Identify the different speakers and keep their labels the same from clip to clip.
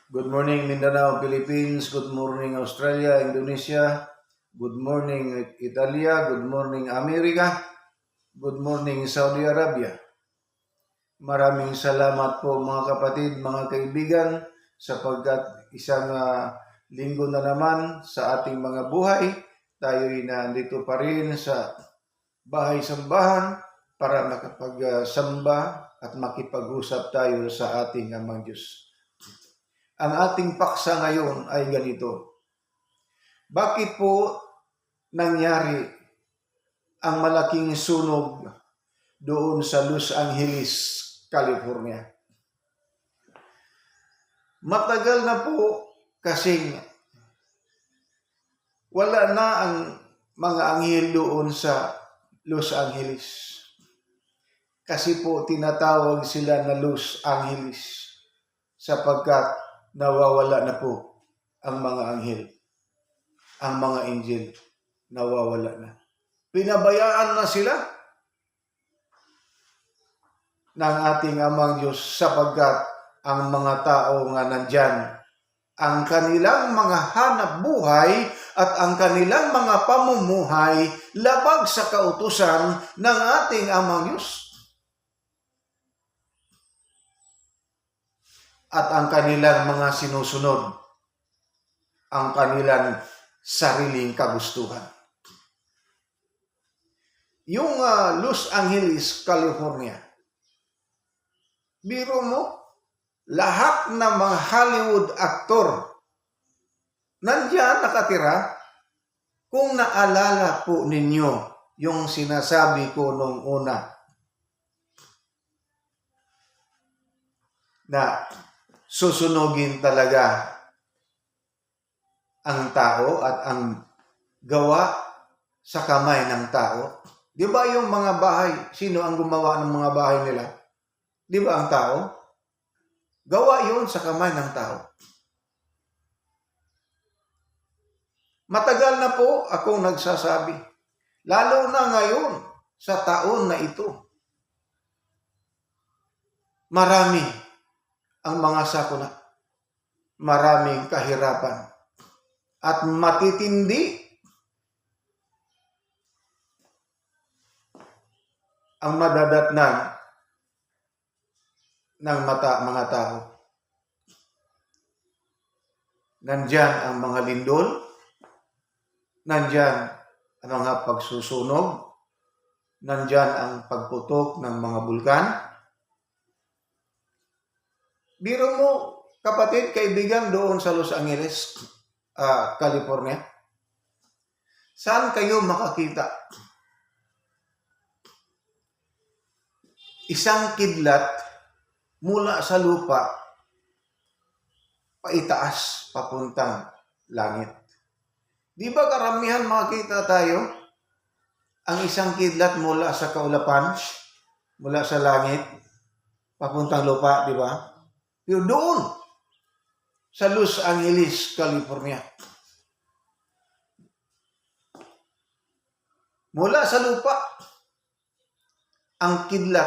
Speaker 1: Good morning Mindanao, Philippines. Good morning Australia, Indonesia. Good morning Italia. Good morning Amerika. Good morning Saudi Arabia. Maraming salamat po mga kapatid, mga kaibigan, sapagkat isang linggo na naman sa ating mga buhay. Tayo'y nandito pa rin sa bahay-sambahan para makapagsamba at makipag-usap tayo sa ating Amang Diyos. Ang ating paksa ngayon ay ganito. Bakit po nangyari ang malaking sunog doon sa Los Angeles, California? Matagal na po kasing wala na ang mga anghel doon sa Los Angeles. Kasi po tinatawag sila na Los Angeles sapagkat nawawala na po ang mga anghel. Ang mga angel, nawawala na. Pinabayaan na sila ng ating Amang Diyos sapagkat ang mga tao nga nandyan, ang kanilang mga hanap buhay at ang kanilang mga pamumuhay labag sa kautusan ng ating Amang Diyos. At ang kanilang mga sinusunod, ang kanilang sariling kagustuhan. Yung Los Angeles, California, biro mo, lahat ng mga Hollywood aktor nandiyan nakatira. Kung naalala po ninyo yung sinasabi ko nung una na susunugin talaga ang tao at ang gawa sa kamay ng tao. Di ba yung mga bahay, sino ang gumawa ng mga bahay nila? Di ba ang tao? Gawa yun sa kamay ng tao. Matagal na po akong nagsasabi, lalo na ngayon sa taon na ito. Marami ang mga sakuna, maraming kahirapan, at matitindi ang madadatnan ng mga tao. Nandyan ang mga lindol, nandyan ang mga pagsusunog, nandyan ang pagputok ng mga bulkan. Biro mo, kapatid, kaibigan, doon sa Los Angeles, California, saan kayo makakita? Isang kidlat mula sa lupa, paitaas, papuntang langit. Di ba karamihan makikita tayo ang isang kidlat mula sa kaulapan, mula sa langit, papuntang lupa, di ba? Pero doon, sa Los Angeles, California. Mula sa lupa, ang kidlat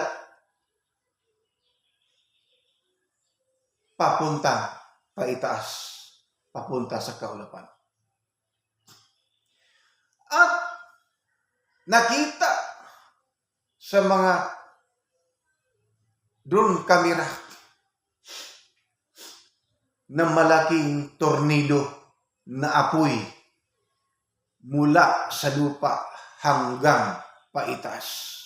Speaker 1: papunta, paitaas, papunta sa kaulapan. At nakita sa mga drone camera na malaking tornado na apoy mula sa lupa hanggang paitaas.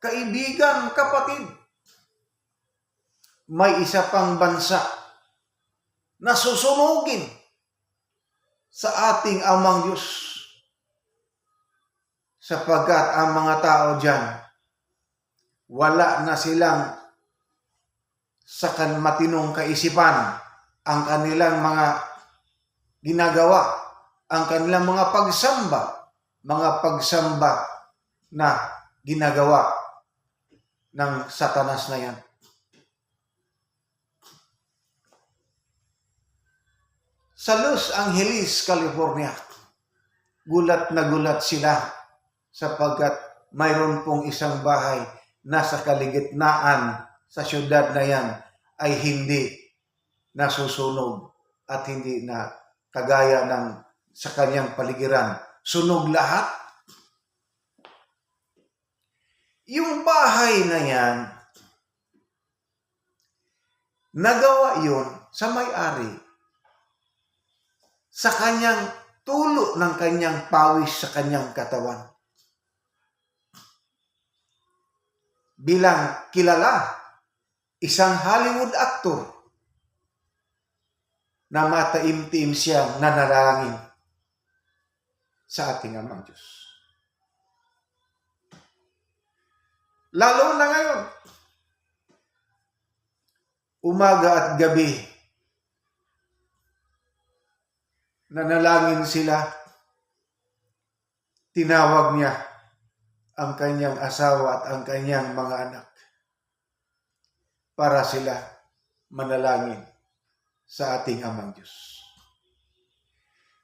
Speaker 1: Kaibigan, kapatid, may isa pang bansa na susunugin sa ating Amang Diyos sapagkat ang mga tao dyan wala na silang sa matinong kaisipan ang kanilang mga ginagawa, ang kanilang mga pagsamba na ginagawa ng Satanas na yan. Sa Los Angeles, California, gulat na gulat sila sapagkat mayroon pong isang bahay nasa kaligitnaan sa syudad na yan ay hindi nasusunog at hindi na kagaya ng sa kanyang paligiran. Sunog lahat. Yung bahay na yan, nagawa yun sa may-ari sa kanyang tulo ng kanyang pawis sa kanyang katawan. Bilang kilala, isang Hollywood actor na mataimtim siyang nanalangin sa ating Amang Diyos. Lalo na ngayon, umaga at gabi, nanalangin sila, tinawag niya ang kanyang asawa at ang kanyang mga anak para sila manalangin sa ating Amang Diyos.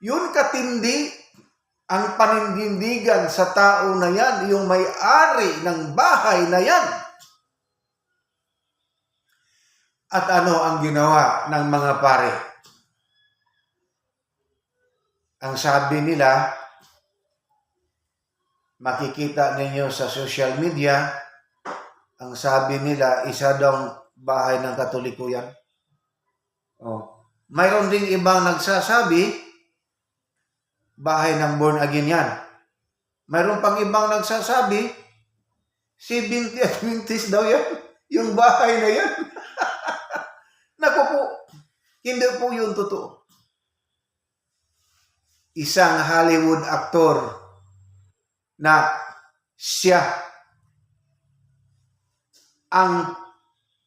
Speaker 1: Yun katindi ang panindigan sa tao na yan, yung may-ari ng bahay na yan. At ano ang ginawa ng mga pare? Ang sabi nila, makikita ninyo sa social media, ang sabi nila, isa daw bahay ng Katoliko yan. Oh. Mayroon ding ibang nagsasabi, bahay ng born again yan. Mayroon pang ibang nagsasabi, 70 Adventist daw yan, yung bahay na yan. Naku po, hindi po yun totoo. Isang Hollywood actor na siya ang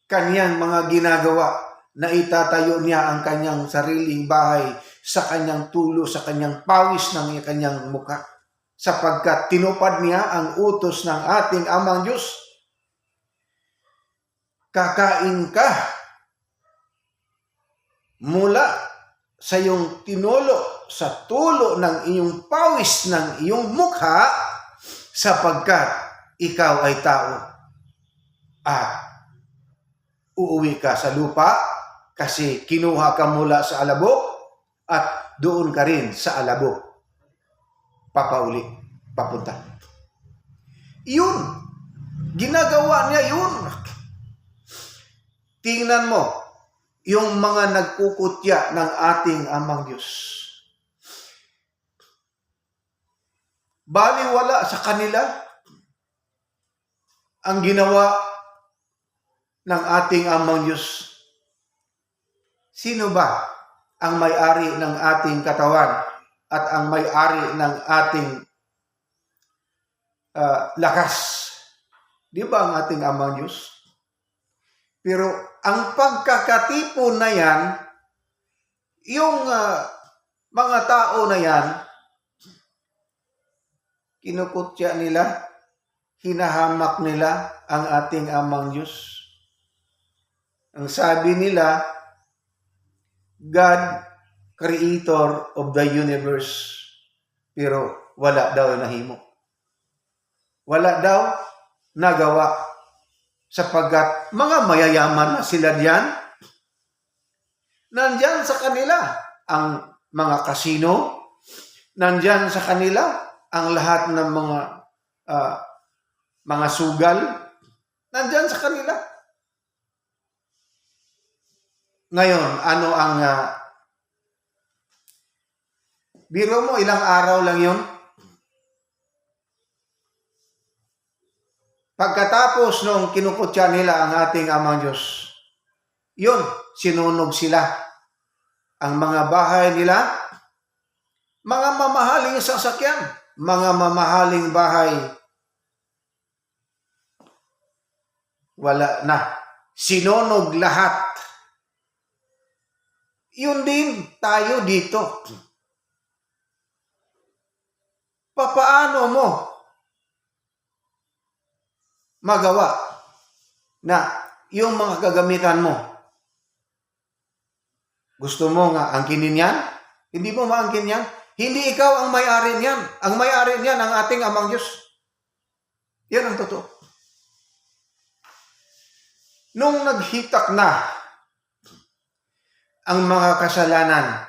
Speaker 1: kanyang mga ginagawa na itatayo niya ang kanyang sariling bahay sa kanyang tulo, sa kanyang pawis ng kanyang mukha, sapagkat tinupad niya ang utos ng ating Amang Diyos. Kakain ka mula sa iyong tinulo, sa tulo ng iyong pawis ng iyong mukha, sapagkat ikaw ay tao. Uuwi ka sa lupa kasi kinuha ka mula sa alabok at doon ka rin sa alabok papauli, papunta. Yun, ginagawa niya yun. Tingnan mo, yung mga nagkukutya ng ating Amang Diyos. Baliwala sa kanila ang ginawa ng ating Amang Diyos. Sino ba ang may-ari ng ating katawan at ang may-ari ng ating lakas? Di ba ang ating Amang Diyos? Pero ang pagkakatipon na yan, yung mga tao na yan, kinukutya nila, hinahamak nila ang ating Amang Diyos. Ang sabi nila, God, creator of the universe. Pero wala daw nahimo. Wala daw nagawa. Sapagkat mga mayayaman na sila diyan. Nandyan sa kanila ang mga kasino. Nandyan sa kanila ang lahat ng mga sugal. Nandyan sa kanila. Ngayon, ano ang biro mo, ilang araw lang yun? Pagkatapos nung kinukutya nila ang ating Amang Diyos, yun, sinunog sila. Ang mga bahay nila, mga mamahaling sasakyan, mga mamahaling bahay, wala na. Sinunog lahat. Yun din tayo dito. Papaano mo magawa na yung mga kagamitan mo? Gusto mo nga angkinin yan? Hindi mo maangkin yan? Hindi ikaw ang may-ari niyan. Ang may-ari niyan ang ating Amang Diyos. Yan ang totoo. Nung naghitak na ang mga kasalanan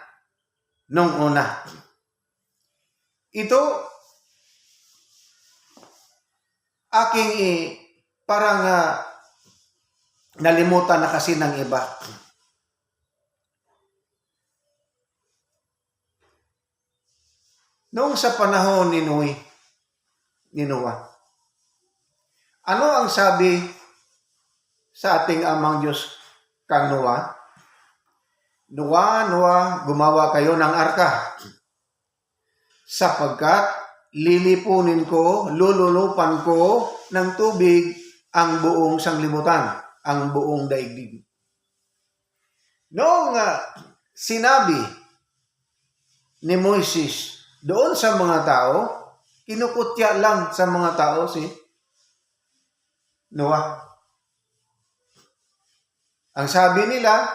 Speaker 1: nung una. Ito, aking parang nalimutan na kasi ng iba. Noong sa panahon ni Noah, ano ang sabi sa ating amang Diyos kang Noah? Noah, gumawa kayo ng arka sapagkat lilipunin ko, lululupan ko ng tubig ang buong sanglibutan, ang buong daigdig. Noong sinabi ni Moises doon sa mga tao, kinukutya lang sa mga tao si Noah. Ang sabi nila,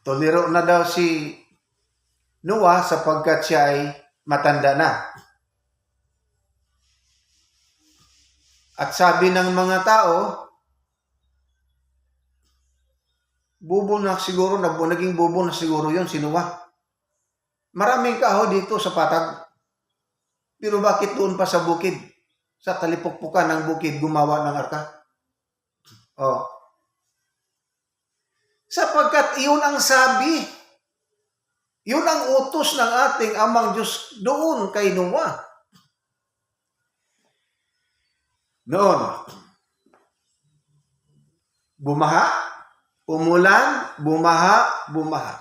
Speaker 1: tolero na daw si Noah sapagkat siya ay matanda na. At sabi ng mga tao, naging bubo na siguro yun si Noah. Maraming kahoy dito sa patag. Pero bakit doon pa sa bukid? Sa talipukpukan ng bukid, gumawa ng arka? Sapagkat iyon ang sabi. Yun ang utos ng ating amang Diyos doon kay Noah. Noon, bumaha, umulan, bumaha.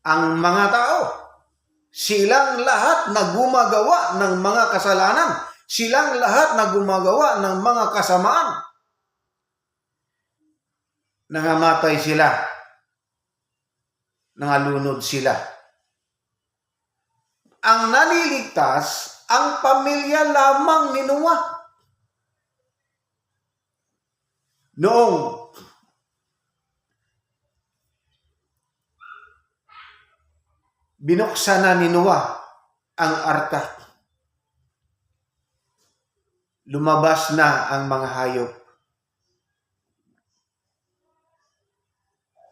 Speaker 1: Ang mga tao, silang lahat na gumagawa ng mga kasalanan, silang lahat na gumagawa ng mga kasamaan. Nangamatay sila, nangalunod sila. Ang naliligtas, ang pamilya lamang ni Noah. Noong binuksan na ni Noah ang arka, lumabas na ang mga hayop.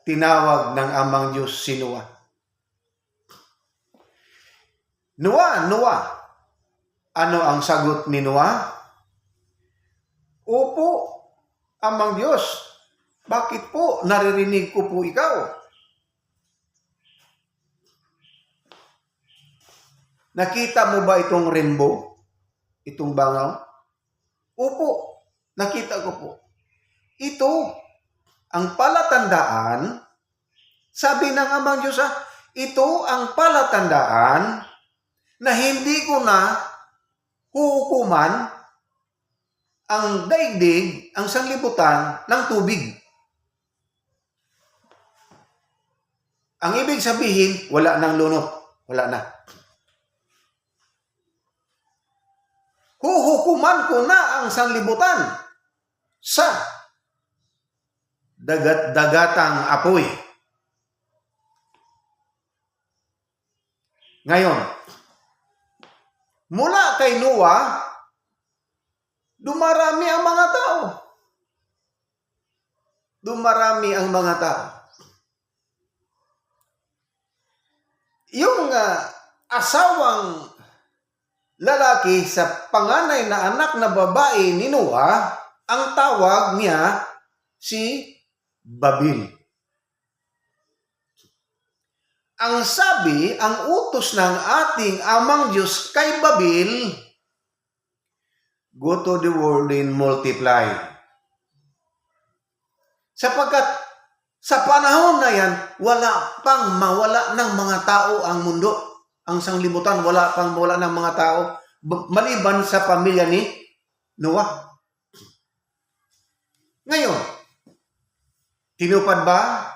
Speaker 1: Tinawag ng amang Diyos si Noah. Noah, ano ang sagot ni Noah? Opo, amang Diyos. Bakit po naririnig ko po ikaw? Nakita mo ba itong rainbow? Itong bangaw? Opo, nakita ko po. Ito ang palatandaan, sabi ng amang Diyos, ito ang palatandaan na hindi ko na hukuman ang daigdig, ang sanlibutan ng tubig. Ang ibig sabihin, wala nang lunot. Wala na. Huhukuman ko na ang sanlibutan sa dagatang apoy. Ngayon, mula kay Noah, dumarami ang mga tao. Dumarami ang mga tao. Yung asawang lalaki sa panganay na anak na babae ni Noah, ang tawag niya si Babil. Ang sabi, ang utos ng ating amang Diyos kay Babil, go to the world and multiply. Sapagkat sa panahon na yan, wala pang mawala ng mga tao ang mundo. Ang sanglibutan, wala pang mawala ng mga tao maliban sa pamilya ni Noah. Ngayon, tinupad ba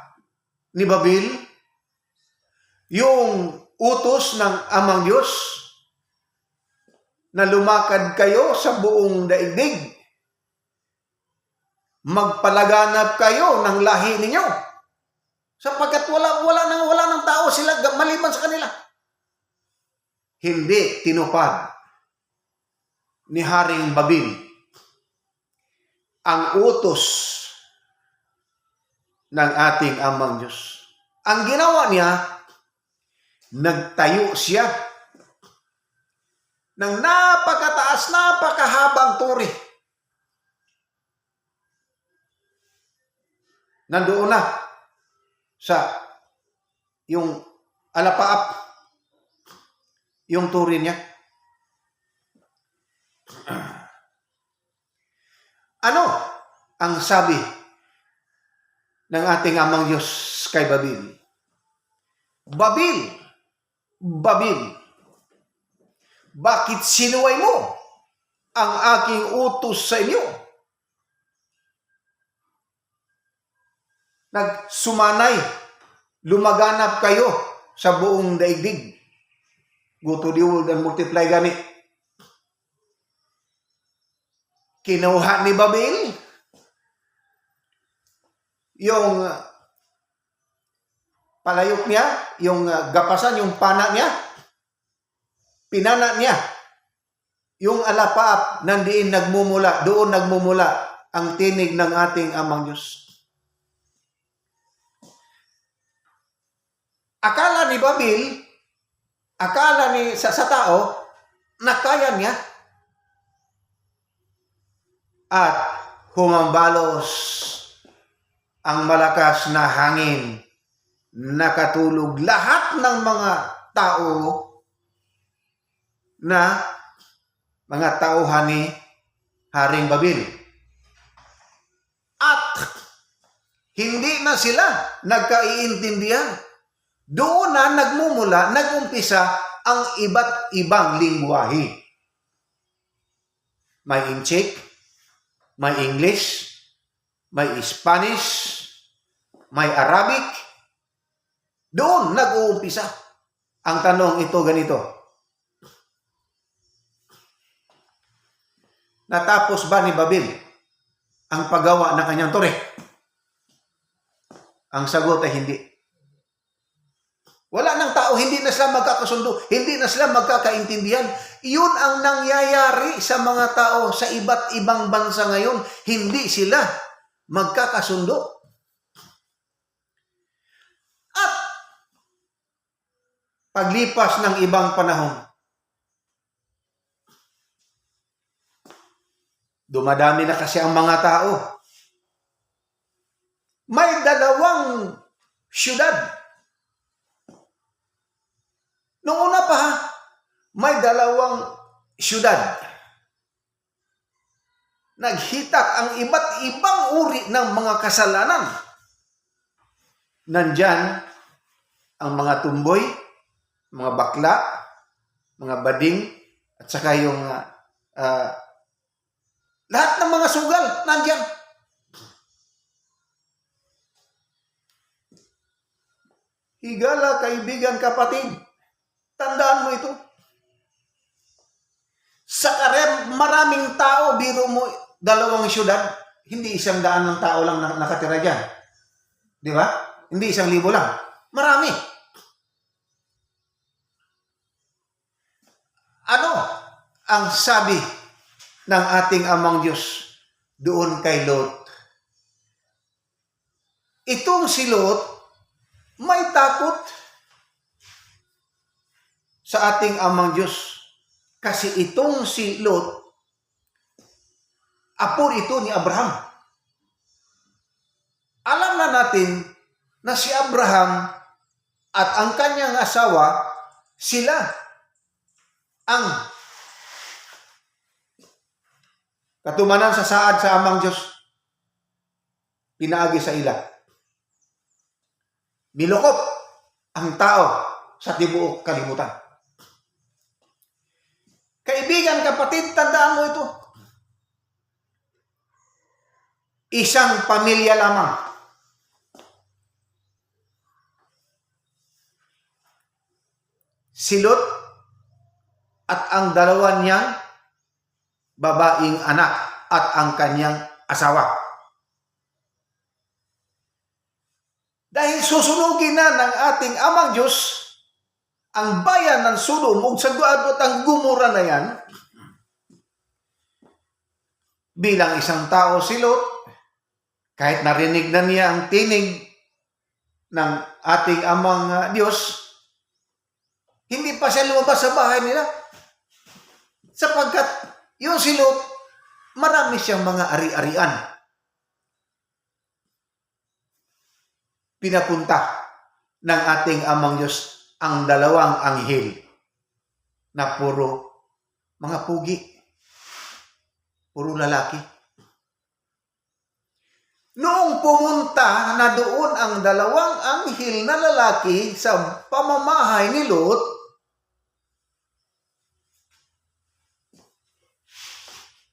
Speaker 1: ni Babil yung utos ng amang Diyos na lumakad kayo sa buong daigdig? Magpalaganap kayo ng lahi ninyo. Sapagkat wala ng tao sila maliban sa kanila. Hindi tinupad ni Haring Babil ang utos ng ating amang Diyos. Ang ginawa niya, nagtayo siya ng napakataas, napakahabang turi. Nandoon na sa yung alapaap, yung turi niya. Ano ang sabi ng ating amang Diyos kay Babil? Babil, Babil, bakit sinuway mo ang aking utos sa inyo? Nagsumanay, lumaganap kayo sa buong daigdig. Go to the world and multiply gani. Kinuha ni Babil yung palayok niya, yung gapasan, yung pana niya, pinana niya. Yung alapaap, nandiin nagmumula, doon nagmumula ang tinig ng ating amang Diyos. Akala ni Babil, akala ni sa tao, na kaya niya. At humambalos ang malakas na hangin, nakatulog lahat ng mga tao na mga tauhan ni Haring Babil. At hindi na sila nagkaiintindihan. Doon na nagmumula, nagumpisa ang iba't ibang lingwahe. May Inchik, may English, may Spanish, may Arabic. Doon nag-uumpisa. Ang tanong ito ganito. Natapos ba ni Babil ang paggawa ng kanyang tore? Ang sagot ay hindi. Wala ng tao, hindi na sila magkakasundo, hindi na sila magkakaintindihan. Iyon ang nangyayari sa mga tao sa iba't ibang bansa ngayon. Hindi sila magkakasundo. At paglipas ng ibang panahon, dumadami na kasi ang mga tao. May 2 syudad. Noong una pa, may 2 syudad. Naghitak ang iba't ibang uri ng mga kasalanan. Nandyan ang mga tumboy, mga bakla, mga bading, at saka yung lahat ng mga sugal, nandyan. Higala, kaibigan, kapatid, tandaan mo ito. Sa maraming tao, biro mo 2 syudad, hindi 100 ng tao lang nakatira dyan. Di ba? Hindi 1,000 lang. Marami. Ano ang sabi ng ating amang Diyos doon kay Lot? Itong si Lot may takot sa ating amang Diyos. Kasi itong si Lot, apo ito ni Abraham. Alam na natin na si Abraham at ang kanyang asawa, sila ang katumanan sa saad sa amang Diyos, pinaagi sa ila. Milokop ang tao sa tibuok kalimutan. Kaibigan, kapatid, tandaan mo ito. Isang pamilya lamang. Si Lot at ang 2 niyang babaeng anak at ang kanyang asawa. Dahil susunugin na ng ating amang Diyos ang bayan ng Sodom ug sa duadot ang Gomora na yan, bilang isang tao si Lot, kahit narinig na niya ang tinig ng ating amang Diyos, hindi pa siya lumabas sa bahay nila. Sapagkat yung si Lot, marami siyang mga ari-arian. Pinapunta ng ating amang Diyos ang dalawang anghel na puro mga pugi, puro lalaki. Noong pumunta na doon ang dalawang anghel na lalaki sa pamamahay ni Lot,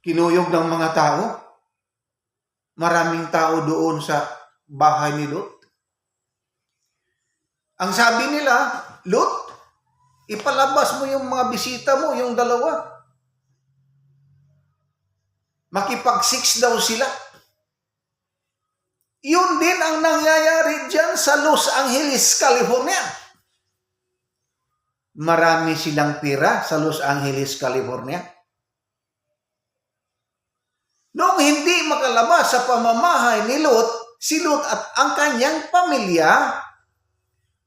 Speaker 1: kinuyog ng mga tao. Maraming tao doon sa bahay ni Lot. Ang sabi nila, Lot, ipalabas mo yung mga bisita mo, yung dalawa. Makipag-6 daw sila. Yun din ang nangyayari dyan sa Los Angeles, California. Marami silang pira sa Los Angeles, California. Noong hindi makalabas sa pamamahay ni Lot, si Lot at ang kanyang pamilya,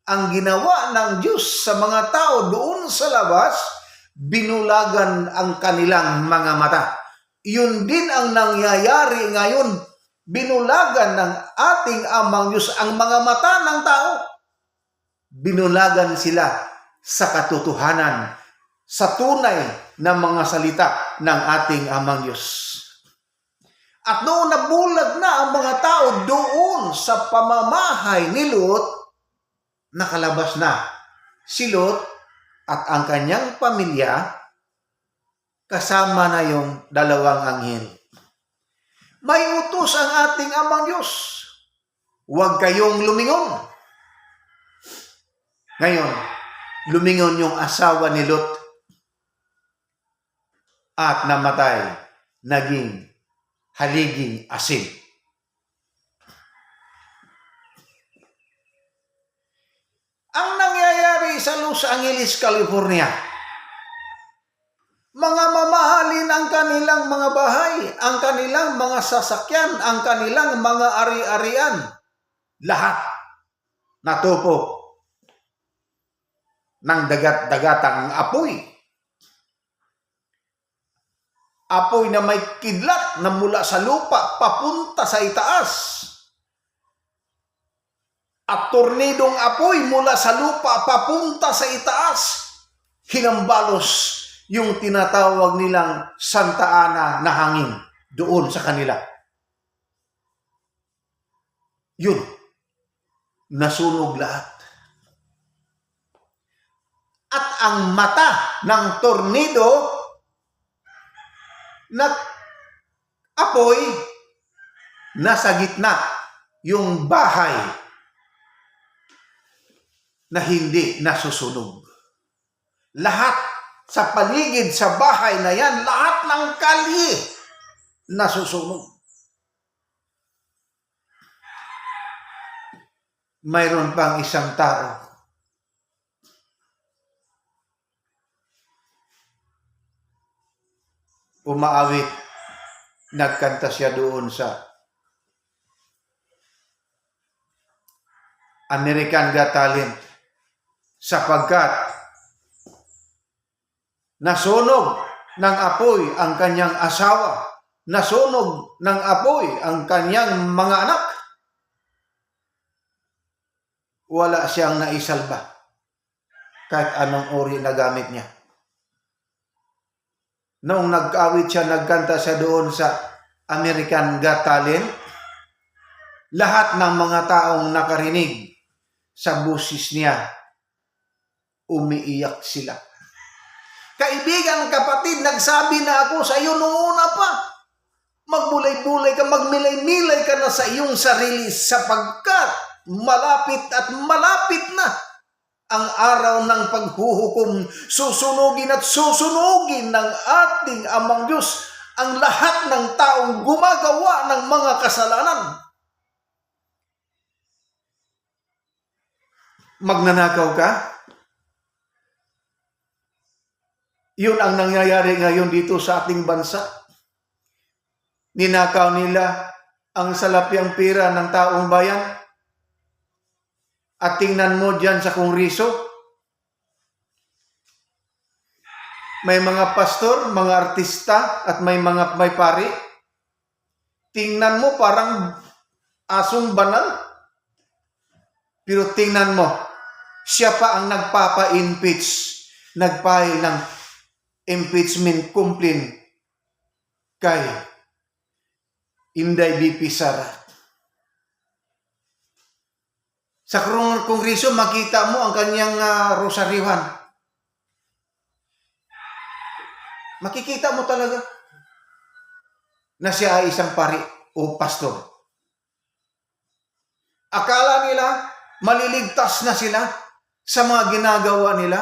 Speaker 1: ang ginawa ng Diyos sa mga tao doon sa labas, binulagan ang kanilang mga mata. Yun din ang nangyayari ngayon. Binulagan ng ating amang Diyos ang mga mata ng tao. Binulagan sila sa katotohanan, sa tunay na mga salita ng ating amang Diyos. At noong nabulag na ang mga tao doon sa pamamahay ni Lot, nakalabas na si Lot at ang kanyang pamilya, kasama na yung dalawang anghel. May utos ang ating amang Diyos. Huwag kayong lumingon. Ngayon, lumingon yung asawa ni Lot at namatay, naging haliging asin. Ang nangyayari sa Los Angeles, California, mga mamahalin ang kanilang mga bahay, ang kanilang mga sasakyan, ang kanilang mga ari-arian. Lahat natupo ng dagat-dagatang apoy. Apoy na may kidlat na mula sa lupa papunta sa itaas. At tornidong apoy mula sa lupa papunta sa itaas. Hinambalos yung tinatawag nilang Santa Ana na hangin doon sa kanila. Yun, nasunog lahat. At ang mata ng tornado na apoy nasa gitna yung bahay na hindi nasusunog. Lahat sa paligid sa bahay na yan, lahat ng kalye nasusunog. Mayroon pang isang tao umaawit, nagkanta siya doon sa American Got Talent sapagkat nasunog ng apoy ang kanyang asawa, nasunog ng apoy ang kanyang mga anak. Wala siyang naisalba kahit anong uri na gamit niya. Noong nag-awit siya, nagkanta siya doon sa American Got Talent, lahat ng mga taong nakarinig sa boses niya, umiiyak sila. Kaibigan, kapatid, nagsabi na ako sa iyo noong una pa, magbulay-bulay ka, magmilay-milay ka na sa iyong sarili sapagkat malapit at malapit na ang araw ng paghuhukom. Susunugin at susunugin ng ating amang Diyos ang lahat ng taong gumagawa ng mga kasalanan. Magnanakaw ka? Yun ang nangyayari ngayon dito sa ating bansa. Ninakaw nila ang salapyang pera ng taong bayan. At tingnan mo dyan sa Kongreso, may mga pastor, mga artista, at may pari. Tingnan mo parang asong banal. Pero tingnan mo, siya pa ang nagpapa-impeach, nagpahil ng impeachment complaint kay Inday BP Sara. Sa Kongreso, makita mo ang kanyang rosaryuhan. Makikita mo talaga na siya ay isang pari o pastor. Akala nila maliligtas na sila sa mga ginagawa nila.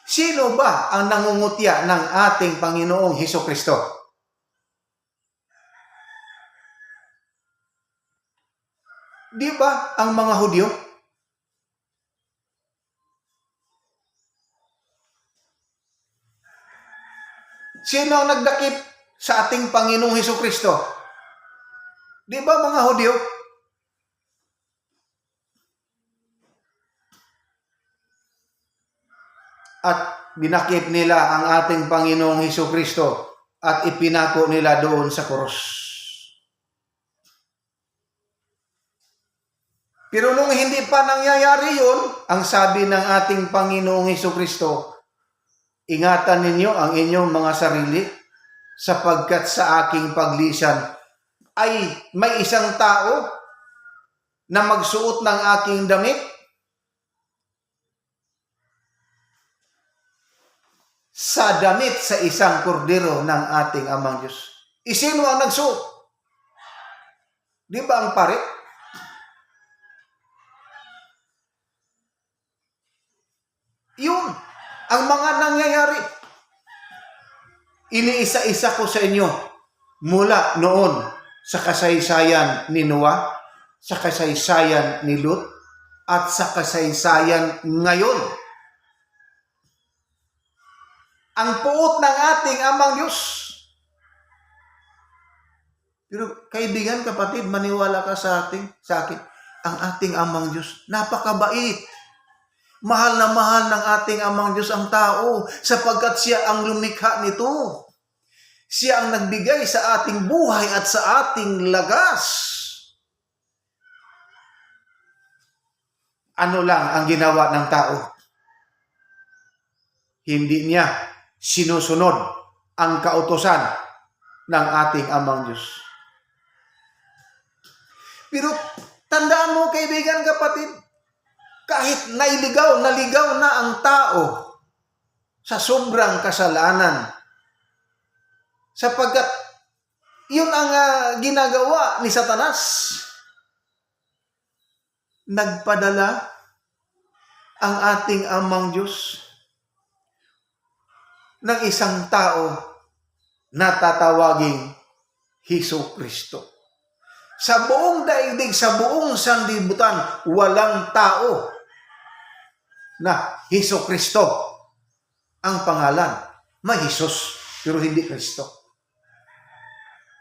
Speaker 1: Sino ba ang nangungutya ng ating Panginoong Hesukristo? Di ba ang mga Hudyo? Sino ang nagdakip sa ating Panginoong Hesukristo? Di ba mga Hudyo? At binakip nila ang ating Panginoong Hesukristo at ipinako nila doon sa krus. Pero nung hindi pa nangyayari yun, ang sabi ng ating Panginoong Hesukristo, ingatan ninyo ang inyong mga sarili sapagkat sa aking paglisan ay may isang tao na magsuot ng aking damit sa damit sa isang kordero ng ating Amang Diyos. Sino ang nagsuot? Di ba ang pare? Yun ang mga nangyayari. Iniisa-isa ko sa inyo mula noon sa kasaysayan ni Noah, sa kasaysayan ni Lot, at sa kasaysayan ngayon. Ang puot ng ating Amang Diyos. Pero kaibigan, kapatid, maniwala ka sa akin. Ang ating Amang Diyos, napakabait. Mahal na mahal ng ating Amang Diyos ang tao sapagkat siya ang lumikha nito. Siya ang nagbigay sa ating buhay at sa ating lagas. Ano lang ang ginawa ng tao? Hindi niya sinusunod ang kautusan ng ating Amang Diyos. Pero tandaan mo, kaibigan, kapatid, kahit naligaw na ang tao sa sobrang kasalanan, sapagkat yun ang ginagawa ni Satanas. Nagpadala ang ating Amang Diyos ng isang tao na tatawaging Hesukristo. Sa buong daigdig, sa buong sanlibutan, walang tao na Hesukristo ang pangalan. May Jesus, pero hindi Kristo.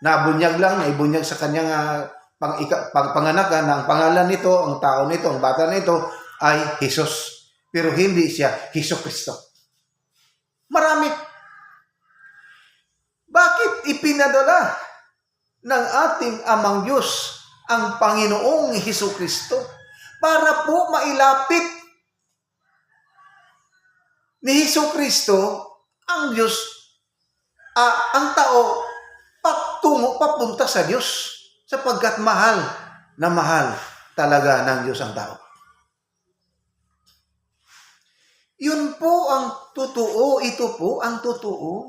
Speaker 1: Nabunyag lang, naibunyag sa kanyang panganak na ang pangalan nito, ang tao nito, ang bata nito ay Jesus. Pero hindi siya Hesukristo. Marami. Bakit ipinadala ng ating Amang Diyos ang Panginoong Hesukristo? Para po mailapit ni Hesukristo ang Diyos, ang tao papunta sa Diyos sapagkat mahal na mahal talaga ng Diyos ang tao. Yun po ang totoo, ito po ang totoo.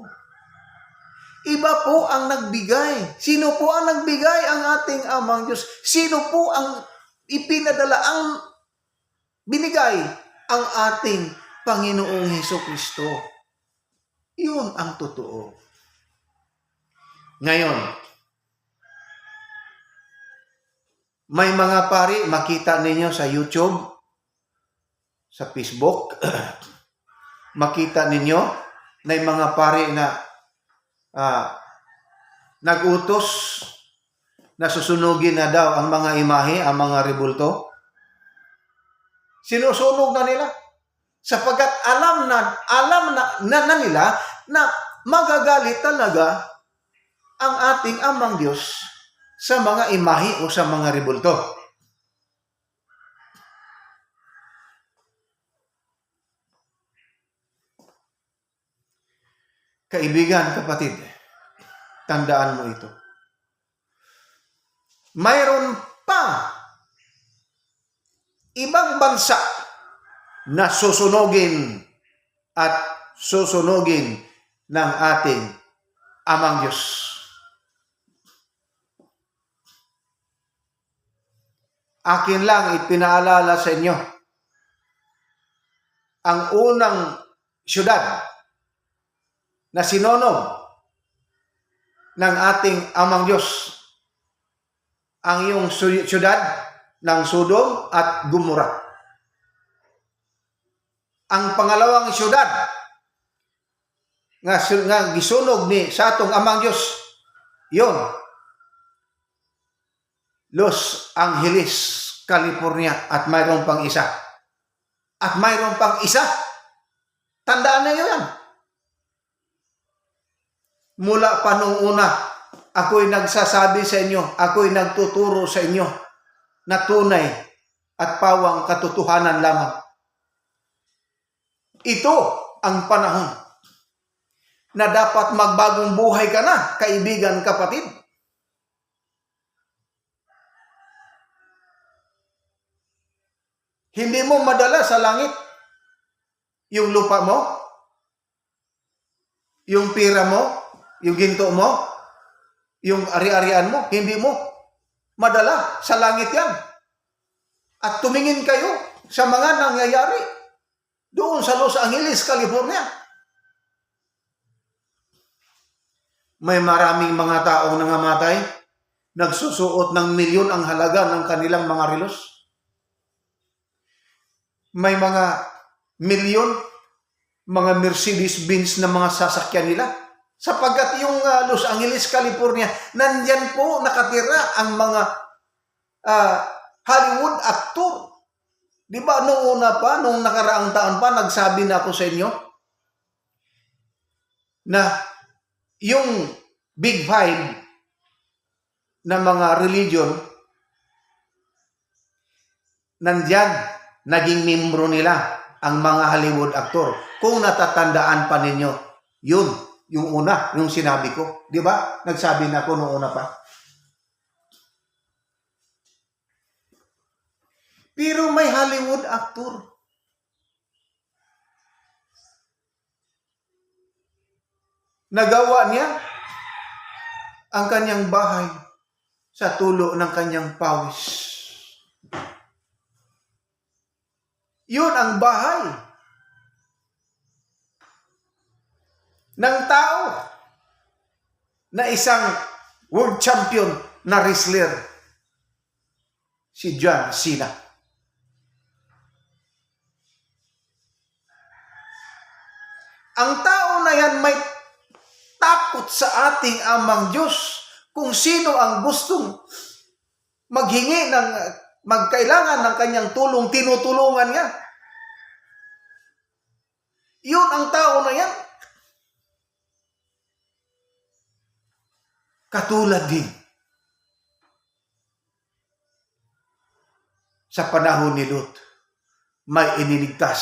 Speaker 1: Iba po ang nagbigay. Sino po ang nagbigay? Ang ating Amang Diyos. Sino po ang ipinadala, ang binigay? Ang ating Panginoong Hesukristo. Yun ang totoo. Ngayon, may mga pari, makita ninyo sa YouTube, sa Facebook, makita ninyo na yung mga pari na nag-utos na susunugin na daw ang mga imahe, ang mga rebulto. Sinusunog na nila. Sapagkat alam na nila na magagalit talaga ang ating amang Diyos sa mga imahe o sa mga rebulto. Kaibigan, kapatid, tandaan mo ito. Mayroon pa ibang bansa na susunogin at susunogin ng ating amang Diyos. Akin lang ipinaalala sa inyo ang unang syudad na sinonog ng ating amang Diyos, ang iyong syudad ng Sodom at Gomora. Ang pangalawang syudad nga gisunog ni sa atong amang Diyos, yon Los Angeles, California, at mayroon pang isa. At mayroon pang isa. Tandaan na yan. Mula pa nung una, ako'y nagsasabi sa inyo, ako'y nagtuturo sa inyo na tunay at pawang katotohanan lamang. Ito ang panahon na dapat magbagong buhay ka na, kaibigan, kapatid. Hindi mo madala sa langit yung lupa mo, yung pira mo, yung ginto mo, yung ari-arian mo. Hindi mo madala sa langit yan. At tumingin kayo sa mga nangyayari doon sa Los Angeles, California. May maraming mga taong nangamatay, nagsusuot ng milyon ang halaga ng kanilang mga relos. May mga milyon, mga Mercedes-Benz na mga sasakyan nila. Sapagkat yung Los Angeles, California, nandyan po nakatira ang mga Hollywood actor. Di ba noong una pa, noong nakaraang taon pa, nagsabi na ako sa inyo na yung Big Five na mga religion, nandyan, naging membro nila ang mga Hollywood actor. Kung natatandaan pa ninyo, yun, yung una, yung sinabi ko. Di ba? Nagsabi na ako noong una pa. Pero may Hollywood actor. Nagawa niya ang kanyang bahay sa tulo ng kanyang pawis. Yun ang bahay ng tao na isang world champion na wrestler, si John Cena. Ang tao na yan may takot sa ating amang Diyos. Kung sino ang gustong maghingi ng magkailangan ng kanyang tulong, tinutulungan niya. Yun ang tao na yan. Katulad din sa panahon ni Lot, may iniligtas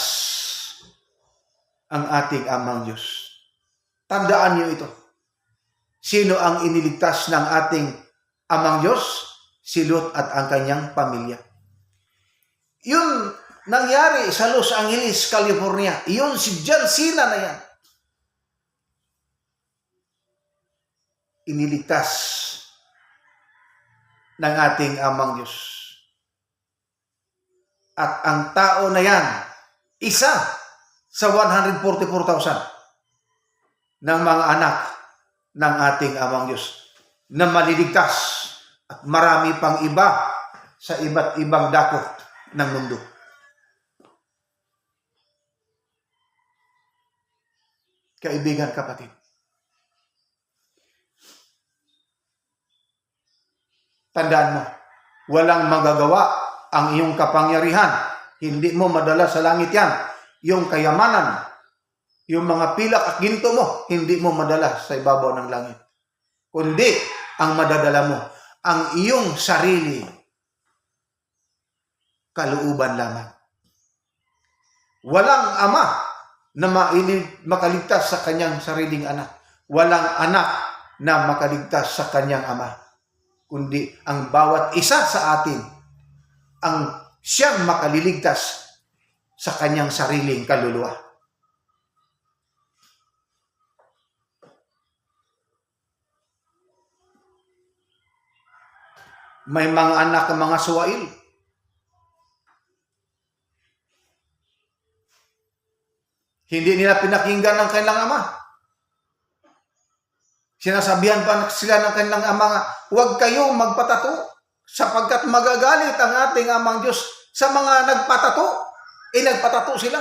Speaker 1: ang ating amang Diyos. Tandaan niyo ito. Sino ang iniligtas ng ating amang Diyos? Si Lot at ang kanyang pamilya. Yun nangyari sa Los Angeles, California. Yun si John Cena na yan. Iniligtas ng ating amang Diyos. At ang tao na yan, isa sa 144,000 ng mga anak ng ating amang Diyos na maliligtas at marami pang iba sa iba't ibang dako ng mundo. Kaibigan, kapatid, tandaan mo, walang magagawa ang iyong kapangyarihan Hindi mo madala sa langit yan. Yung kayamanan, yung mga pilak at ginto mo, hindi mo madala sa ibabaw ng langit. Kundi, ang madadala mo, ang iyong sarili, kalooban lamang. Walang ama na makaligtas sa kanyang sariling anak. Walang anak na makaligtas sa kanyang ama. Kundi ang bawat isa sa atin ang siyang makaliligtas sa kanyang sariling kaluluwa. May mga anak ng mga suwail. Hindi nila pinakinggan ng kanilang ama. Sinasabihan pa sila ng kanilang ama, huwag kayo magpatato sapagkat magagalit ang ating amang Diyos sa mga nagpatato. Nagpatato sila.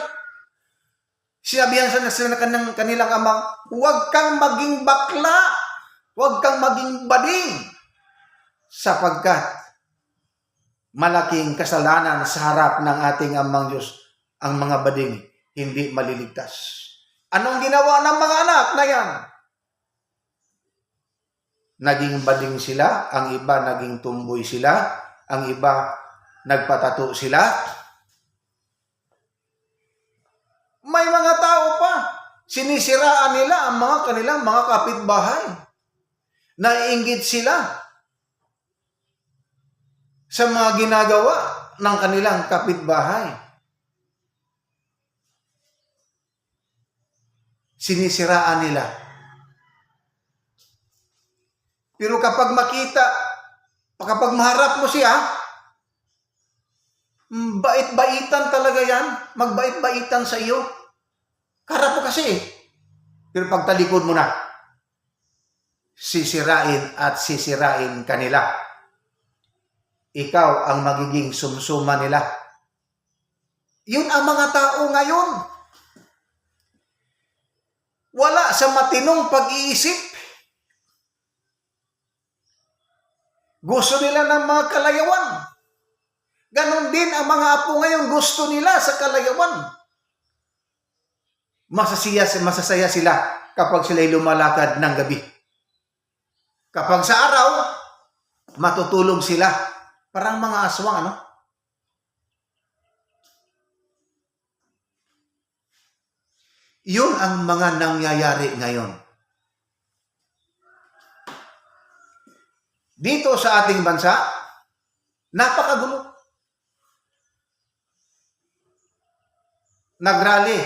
Speaker 1: Sinabihan sila ng kanilang amang, huwag kang maging bakla, huwag kang maging bading, sapagkat malaking kasalanan sa harap ng ating amang Diyos ang mga bading hindi maliligtas. Anong ginawa ng mga anak na yan? Naging bading sila, ang iba naging tumboy sila, ang iba nagpatato sila. May mga tao pa, sinisiraan nila ang kanilang mga kapitbahay. Naiinggit sila sa mga ginagawa ng kanilang kapitbahay. Sinisiraan nila. Pero kapag maharap mo siya, bait-baitan talaga yan. Magbait-baitan sa iyo. Karap mo kasi. Pero pagtalikod mo na, sisirain at sisirain kanila. Ikaw ang magiging sumsuma nila. Yun ang mga tao ngayon. Wala sa matinong pag-iisip. Gusto nila ng mga kalayawan. Ganon din ang mga apo ngayon, gusto nila sa kalayawan. Masasaya sila kapag sila'y lumalakad ng gabi. Kapag sa araw, matutulog sila. Parang mga aswang, ano? Yun ang mga nangyayari ngayon. Dito sa ating bansa, napakagulo. Nagrally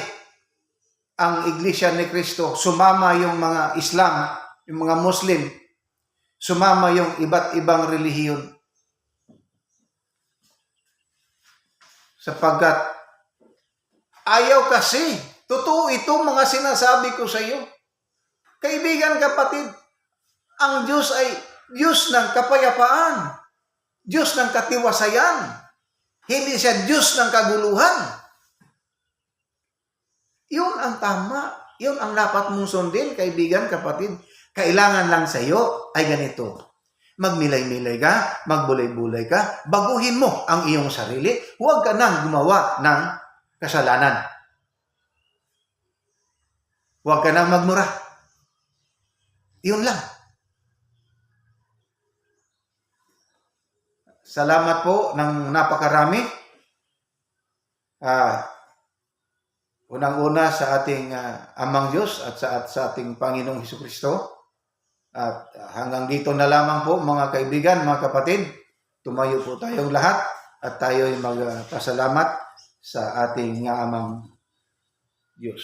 Speaker 1: ang Iglesia ni Cristo, sumama yung mga Islam, yung mga Muslim, sumama yung iba't ibang relihiyon. Sapagkat ayaw kasi, totoo itong mga sinasabi ko sa iyo. Kaibigan, kapatid, ang Diyos ay Diyos ng kapayapaan, Diyos ng katiwasayan, hindi siya Diyos ng kaguluhan. Yun ang tama, yun ang dapat mong sundin, kaibigan, kapatid. Kailangan lang sa iyo ay ganito. Magmilay-milay ka, magbulay-bulay ka, baguhin mo ang iyong sarili, huwag ka nang gumawa ng kasalanan. Huwag ka nang magmura. Yun lang. Salamat po ng napakarami. Unang-una sa ating Amang Diyos at sa ating Panginoong Hesukristo. At hanggang dito na lamang po mga kaibigan, mga kapatid. Tumayo po tayong lahat at tayo'y magpasalamat sa ating Amang Diyos.